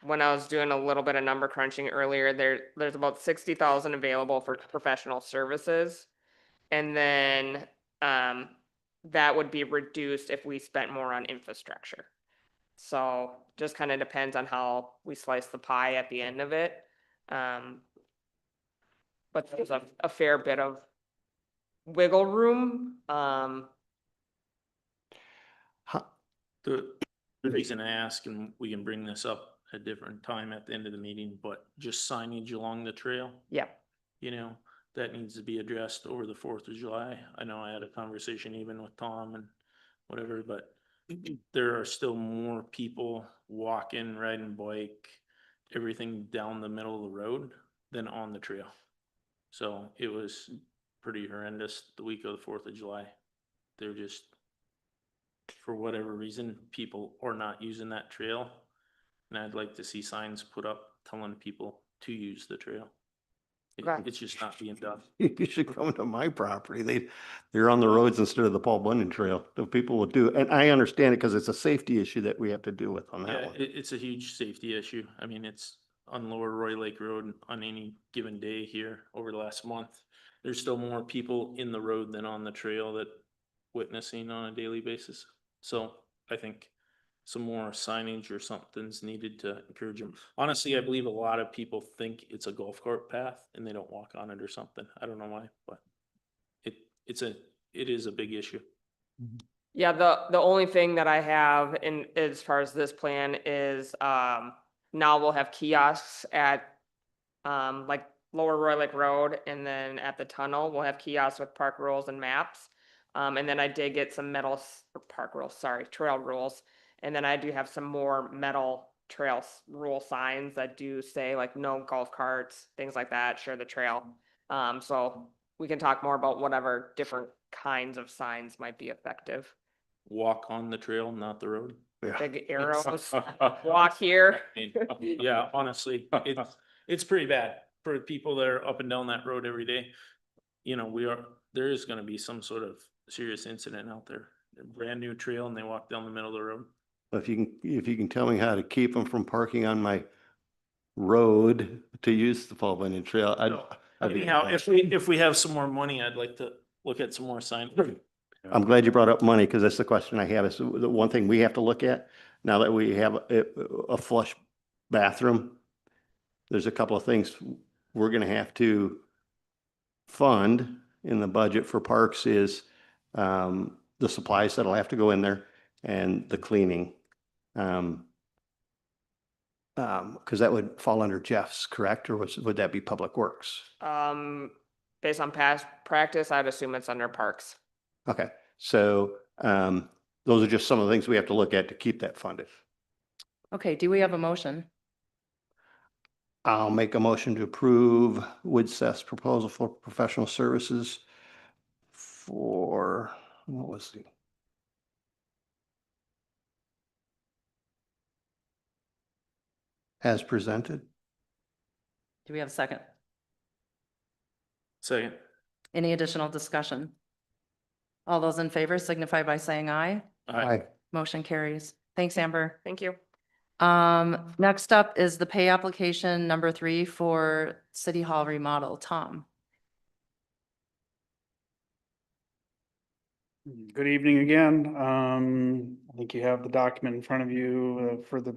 when I was doing a little bit of number crunching earlier, there's about 60,000 available for professional services. And then, that would be reduced if we spent more on infrastructure. So just kind of depends on how we slice the pie at the end of it. But there's a fair bit of wiggle room. The reason I ask, and we can bring this up a different time at the end of the meeting, but just signage along the trail, Yeah, you know, that needs to be addressed over the 4th of July. I know I had a conversation even with Tom and whatever, but there are still more people walking, riding bike, everything down the middle of the road than on the trail. So it was pretty horrendous the week of the 4th of July. They're just, for whatever reason, people are not using that trail. And I'd like to see signs put up telling people to use the trail. Right. It's just not being done. You should come to my property. They're on the roads instead of the Paul Bunyan Trail. The people will do, and I understand it because it's a safety issue that we have to deal with on that Yeah, one. it's a huge safety issue. I mean, it's on Lower Roy Lake Road on any given day here over the last month. There's still more people in the road than on the trail that witnessing on a daily basis. So I think some more signage or something's needed to encourage them. Honestly, I believe a lot of people think it's a golf cart path and they don't walk on it or something. I don't know why, but it is a big issue. yeah, the only thing that I have in, as far as this plan is, now we'll have kiosks at, like Lower Roy Lake Road, and then at the tunnel, we'll have kiosks with park rules and maps. And then I did get some park rules, sorry, trail rules. And then I do have some more metal rule signs that do say like no golf carts, things like that, share the trail. So we can talk more about whatever different kinds of signs might be effective. Walk on the trail, not the road. Big arrows, walk here. Yeah, honestly, it's pretty bad for people that are up and down that road every day. You know, there is gonna be some sort of serious incident out there. A brand new trail and they walk down the middle of the road. If you can tell me how to keep them from parking on my road to use the Paul Bunyan Trail, I'd be. Anyhow, if we have some more money, I'd like to look at some more signage. I'm glad you brought up money because that's the question I have. Is the one thing we have to look at now that we have a flush bathroom. There's a couple of things we're going to have to fund in the budget for parks is the supplies that'll have to go in there and the cleaning. Because that would fall under Jeff's, correct? Or would that be Public Works? Based on past practice, I'd assume it's under parks. Okay, so those are just some of the things we have to look at to keep that funded. Okay, do we have a motion? I'll make a motion to approve Woodseth's proposal for professional services for, what was the? As presented. Do we have a second? Second. Any additional discussion? All those in favor signify by saying aye. Aye. Motion carries. Thanks, Amber. Thank you. Next up is the pay application number 3 for City Hall remodel. Tom. Good evening again. I think you have the document in front of you for the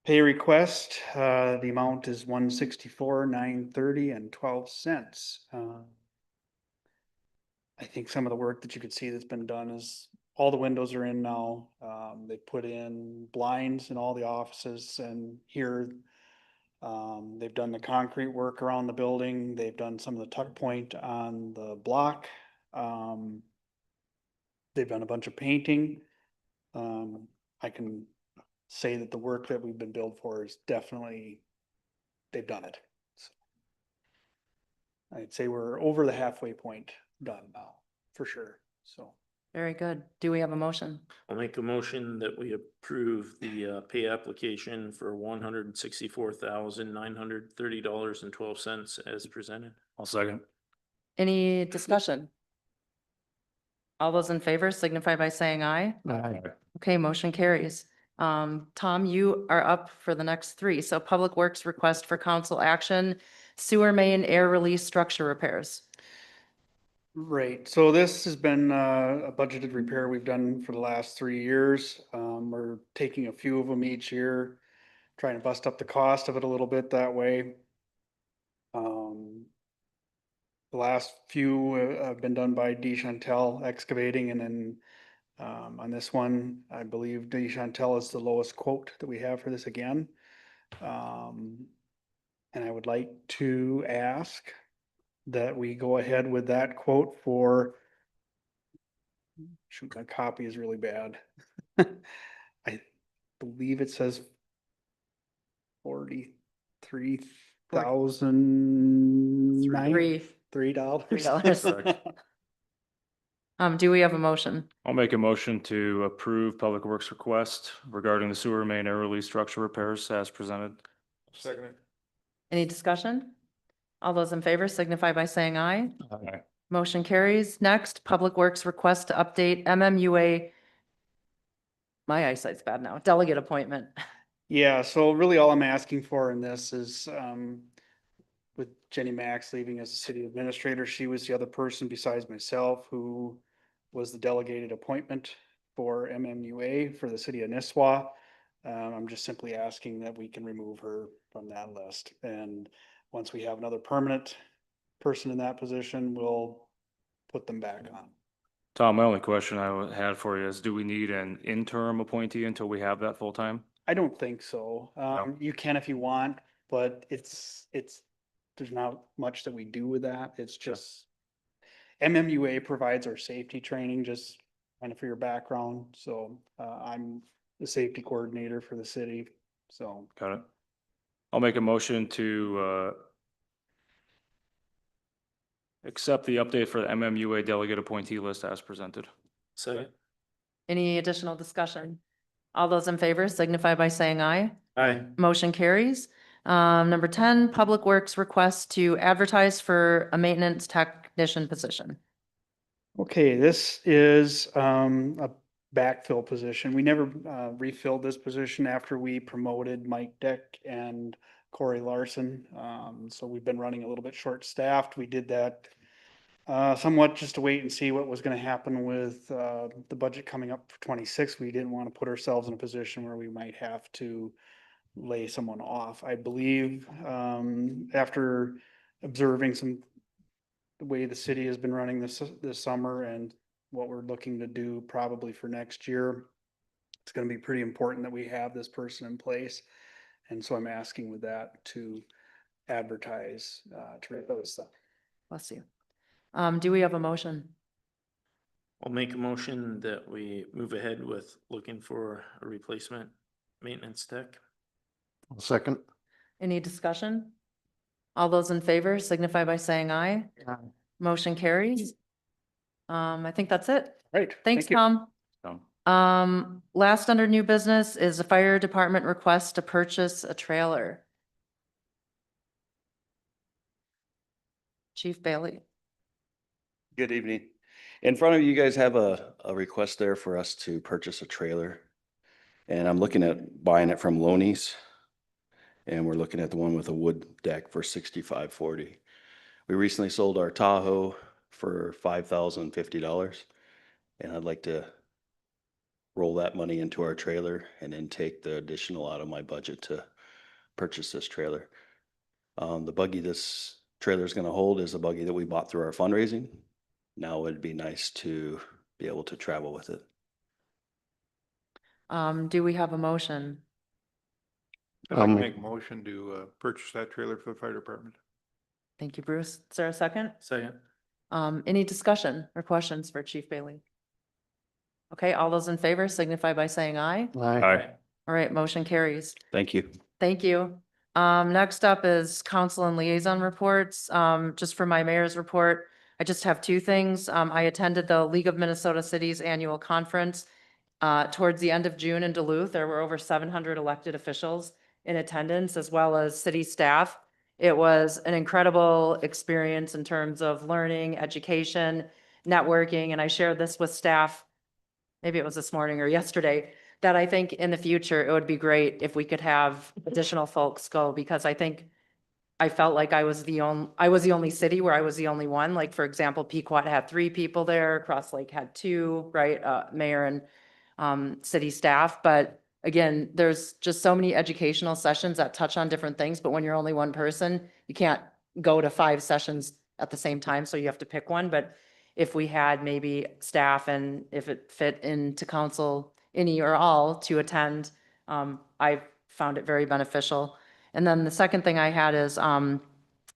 pay request. The amount is $164,930.12. I think some of the work that you could see that's been done is all the windows are in now. They put in blinds in all the offices and here. They've done the concrete work around the building. They've done some of the tuck point on the block. They've done a bunch of painting. I can say that the work that we've been billed for is definitely, they've done it. So I'd say we're over the halfway point done now, for sure, so. Very good. Do we have a motion? I'll make a motion that we approve the pay application for $164,930.12 as presented. I'll second. Any discussion? All those in favor signify by saying aye. Aye. Okay, motion carries. Tom, you are up for the next three. So Public Works request for council action, sewer main air release structure repairs. Right, so this has been a budgeted repair we've done for the last 3 years. We're taking a few of them each year, trying to bust up the cost of it a little bit that way. The last few have been done by DeChantel Excavating, and then on this one, I believe DeChantel is the lowest quote that we have for this again. And I would like to ask that we go ahead with that quote for, shoot, my copy is really bad. I believe it says $43,000. $3. Do we have a motion? I'll make a motion to approve Public Works request regarding the sewer main air release structure repairs as presented. Second. Any discussion? All those in favor signify by saying aye. Aye. Motion carries. Next, Public Works request to update MMUA. My eyesight's bad now. Delegate appointment. Yeah, so really all I'm asking for in this is, with Jenny Max leaving as the city administrator, she was the other person besides myself who was the delegated appointment for MMUA for the city of Nisswa. I'm just simply asking that we can remove her from that list. And once we have another permanent person in that position, we'll put them back on. Tom, my only question had for you is, do we need an interim appointee until we have that full time? I don't think so. You can if you want, but there's not much that we do with that. It's just MMUA provides our safety training, just kind of for your background. So I'm the safety coordinator for the city. So Got it. I'll make a motion to accept the update for the MMUA delegate appointee list as presented. Second. Any additional discussion? All those in favor signify by saying aye. Aye. Motion carries. Number 10, Public Works request to advertise for a maintenance technician position. okay, this is a backfill position. We never refilled this position after we promoted Mike Deck and Corey Larson. So we've been running a little bit short-staffed. We did that somewhat just to wait and see what was going to happen with the budget coming up for 26. We didn't want to put ourselves in a position where we might have to lay someone off. I believe after observing the way the city has been running this summer and what we're looking to do probably for next year, it's going to be pretty important that we have this person in place. And so I'm asking with that to advertise to replace them. Bless you. Do we have a motion? I'll make a motion that we move ahead with looking for a replacement maintenance tech. Second. Any discussion? All those in favor signify by saying aye. Aye. Motion carries. I think that's it. Right. Thanks, thank you. Tom. Last under new business is a fire department request to purchase a trailer. Chief Bailey. Good evening. In front of you guys have a request there for us to purchase a trailer. And I'm looking at buying it from Loney's. And we're looking at the one with a wood deck for $65.40. We recently sold our Tahoe for $5,050. And I'd like to roll that money into our trailer and then take the additional out of my budget to purchase this trailer. The buggy this trailer is going to hold is a buggy that we bought through our fundraising. Now it'd be nice to be able to travel with it. Do we have a motion? I'd like to make a motion to purchase that trailer for the fire department. Thank you, Bruce. Is there a second? Second. Any discussion or questions for Chief Bailey? Okay, all those in favor signify by saying aye. Aye. All right, motion carries. Thank you. Thank you. Next up is council and liaison reports. Just for my mayor's report, I just have two things. I attended the League of Minnesota Cities Annual Conference towards the end of June in Duluth. There were over 700 elected officials in attendance, as well as city staff. It was an incredible experience in terms of learning, education, networking, and I shared this with staff. Maybe it was this morning or yesterday. that I think in the future, it would be great if we could have additional folks go, because I think I felt like I was the only city where I was the only one. Like, for example, Pequot had 3 people there, Cross Lake had 2, right? Mayor and city staff. But again, there's just so many educational sessions that touch on different things, but when you're only one person, you can't go to 5 sessions at the same time, so you have to pick one. But if we had maybe staff and if it fit into council, any or all to attend, I found it very beneficial. And then the second thing I had is,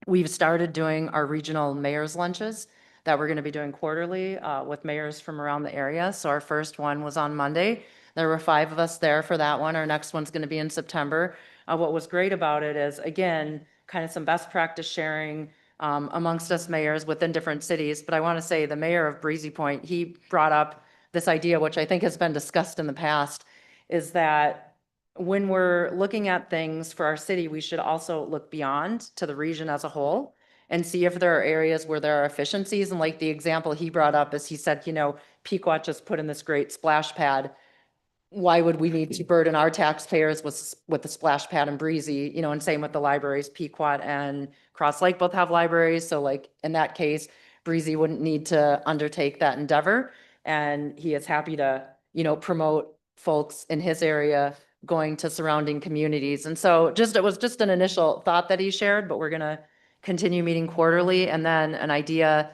we've started doing our regional mayors lunches that we're gonna be doing quarterly, with mayors from around the area. So our first one was on Monday. There were 5 of us there for that one. Our next one's gonna be in September. What was great about it is, again, kind of some best practice sharing, amongst us mayors within different cities. But I want to say the mayor of Breezy Point, he brought up this idea, which I think has been discussed in the past, is that when we're looking at things for our city, we should also look beyond to the region as a whole and see if there are areas where there are efficiencies. And like the example he brought up is, he said, Pequot just put in this great splash pad. Why would we need to burden our taxpayers with the splash pad and Breezy, and same with the libraries, Pequot and Cross Lake both have libraries. So like in that case, Breezy wouldn't need to undertake that endeavor. And he is happy to, promote folks in his area going to surrounding communities. And so it was just an initial thought that he shared, but we're going to continue meeting quarterly. And then an idea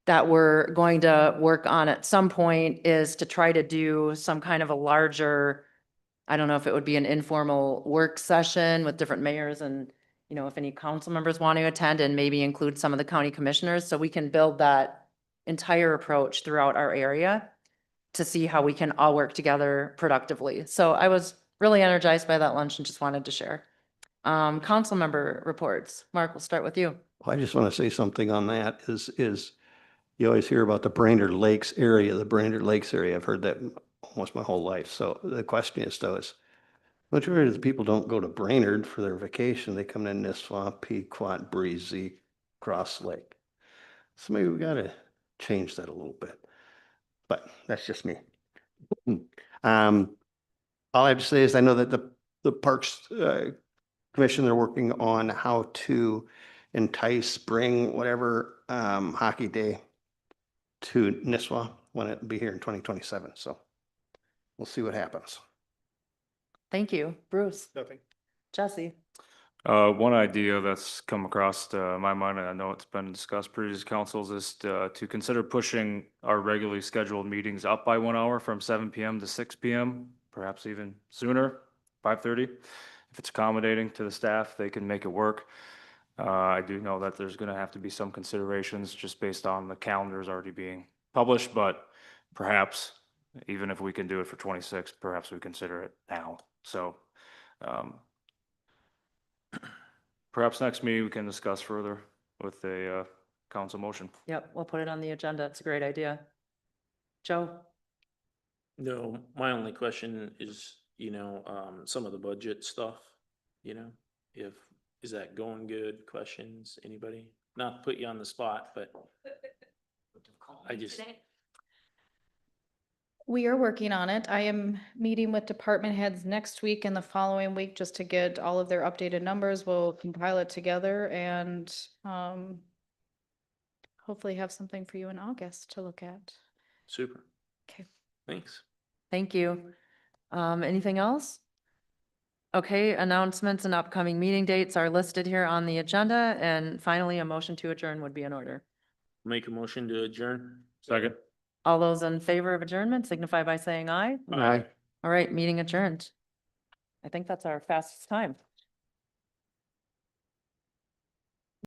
that we're going to work on at some point is to try to do some kind of a larger, I don't know if it would be an informal work session with different mayors and, if any council members want to attend, and maybe include some of the county commissioners, so we can build that entire approach throughout our area to see how we can all work together productively. So I was really energized by that lunch and just wanted to share. Council member reports. Mark, we'll start with you. Well, I just want to say something on that is you always hear about the Brainerd Lakes area, I've heard that almost my whole life. So the question is though, majority of the people don't go to Brainerd for their vacation. They come to Nisswa, Pequot, Breezy, Cross Lake. So maybe we got to change that a little bit, but that's just me. All I have to say is I know that the Parks Commission, they're working on how to entice, bring whatever hockey day to Nisswa when it'll be here in 2027. So we'll see what happens. Thank you. Bruce. Nothing. Jesse. One idea that's come across my mind, and I know it's been discussed previous councils, is to consider pushing our regularly scheduled meetings up by 1 hour from 7 PM to 6 PM, perhaps even sooner, 5:30. If it's accommodating to the staff, they can make it work. I do know that there's gonna have to be some considerations just based on the calendars already being published, but perhaps even if we can do it for 26, perhaps we consider it now. So, perhaps next meeting we can discuss further with a council motion. Yep, we'll put it on the agenda. It's a great idea. Joe? No, my only question is, some of the budget stuff, is that going good? Questions, anybody? Not to put you on the spot, but I just, We are working on it. I am meeting with department heads next week and the following week just to get all of their updated numbers. We'll compile it together and hopefully have something for you in August to look at. super. Okay. Thanks. Thank you. Anything else? Okay, announcements and upcoming meeting dates are listed here on the agenda. And finally, a motion to adjourn would be in order. Make a motion to adjourn. Second. All those in favor of adjournment signify by saying aye. Aye. All right, meeting adjourned. I think that's our fastest time.